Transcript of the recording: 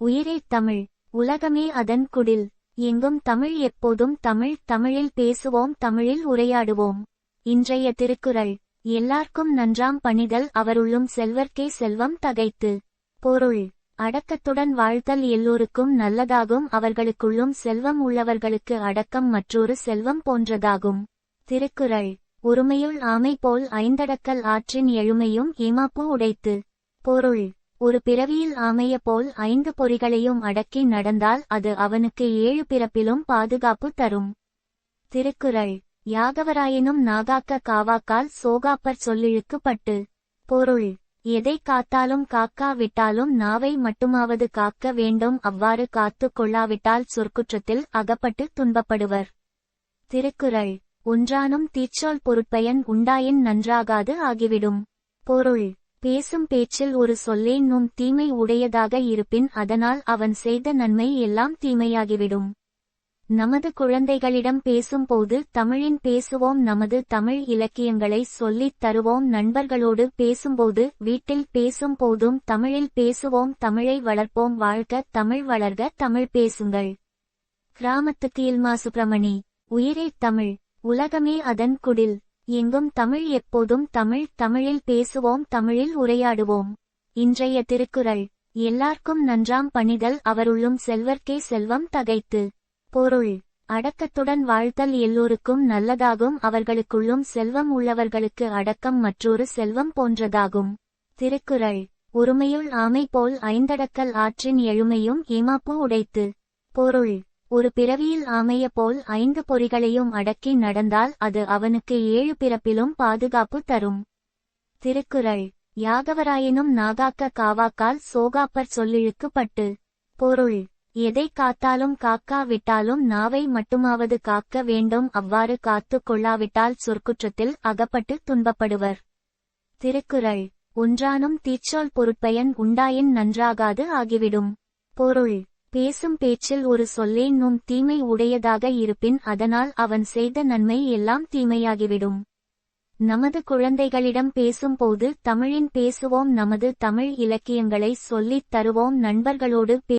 உயிரே தமிழ், உலகமே அதன் குடில். எங்கும் தமிழ், எப்போதும் தமிழ். தமிழில் பேசுவோம், தமிழில் உரையாடுவோம். இன்றைய திருக்குறள். எல்லார்க்கும் நன்றாம் பணிதல் அவருள்ளும் செல்வர்க்கே செல்வம் தகைத்து. பொருள்: அடக்கத்துடன் வாழ்தல் எல்லோருக்கும் நல்லதாகும், அவர்களுக்குள்ளும் செல்வம் உள்ளவர்களுக்கு அடக்கம் மற்றொரு செல்வம் போன்றதாகும். திருக்குறள். ஒருமையுள் ஆமை போல் ஐந்தடக்கல் ஆற்றின் எழுமையும் ஏமாப்பு உடைத்து. பொருள்: ஒரு பிறவியில் ஆமைய போல் 5 பொறிகளையும் அடக்கி நடந்தால் அது அவனுக்கு 7 பிறப்பிலும் பாதுகாப்பு தரும். திருக்குறள். யாகவராயினும் நாகாக்க காவாக்கால் சோகாப்பர் சொல்லிழுக்கு பட்டு. பொருள்: எதை காத்தாலும் காக்கா விட்டாலும் நாவை மட்டுமாவது காக்க வேண்டும், அவ்வாறு காத்து கொள்ளாவிட்டால் சொற்குற்றத்தில் அகப்பட்டு துன்பப்படுவர். திருக்குறள். ஒன்றானும் தீச்சொல் பொருட்பயன் உண்டாயின் நன்றாகாது ஆகிவிடும். பொருள்: பேசும் பேச்சில் ஒரு சொல்லேனும் தீமை உடையதாக இருப்பின் அதனால் அவன் செய்த நன்மை எல்லாம் தீமையாகிவிடும். நமது குழந்தைகளிடம் பேசும்போது தமிழின் பேசுவோம், நமது தமிழ் இலக்கியங்களை சொல்லித் தருவோம். நண்பர்களோடு பேசும்போது, வீட்டில் பேசும் போதும் தமிழில் பேசுவோம். தமிழை வளர்ப்போம். வாழ்க தமிழ், வளர்க தமிழ். பேசுங்கள். கிராமத்துக்கு இல்மா சுப்பிரமணி. உயிரே தமிழ், உலகமே அதன் குடில். எங்கும் தமிழ், எப்போதும் தமிழ். தமிழில் பேசுவோம், தமிழில் உரையாடுவோம். இன்றைய திருக்குறள். எல்லார்க்கும் நன்றாம் பணிதல் அவருள்ளும் செல்வர்க்கே செல்வம் தகைத்து. பொருள்: அடக்கத்துடன் வாழ்தல் எல்லோருக்கும் நல்லதாகும், அவர்களுக்குள்ளும் செல்வம் உள்ளவர்களுக்கு அடக்கம் மற்றொரு செல்வம் போன்றதாகும். திருக்குறள். ஒருமையுள் ஆமை போல் ஐந்தடக்கல் ஆற்றின் எழுமையும் ஏமாப்பு உடைத்து. பொருள்: ஒரு பிறவியில் ஆமைய போல் 5 பொறிகளையும் அடக்கி நடந்தால் அது அவனுக்கு 7 பிறப்பிலும் பாதுகாப்பு தரும். திருக்குறள். யாகவராயினும் நாகாக்க காவாக்கால் சோகாப்பர் சொல்லிழுக்கு பட்டு. பொருள்: எதை காத்தாலும் காக்கா விட்டாலும் நாவை மட்டுமாவது காக்க வேண்டும், அவ்வாறு காத்து கொள்ளாவிட்டால் சொற்குற்றத்தில் அகப்பட்டு துன்பப்படுவர். திருக்குறள். ஒன்றானும் தீச்சொல் பொருட்பயன் உண்டாயின் நன்றாகாது ஆகிவிடும். பொருள்: பேசும் பேச்சில் ஒரு சொல்லேனும் தீமை உடையதாக இருப்பின் அதனால் அவன் செய்த நன்மை எல்லாம் தீமையாகிவிடும். நமது குழந்தைகளிடம் பேசும்போது தமிழின் பேசுவோம், நமது தமிழ் இலக்கியங்களை சொல்லித் தருவோம். நண்பர்களோடு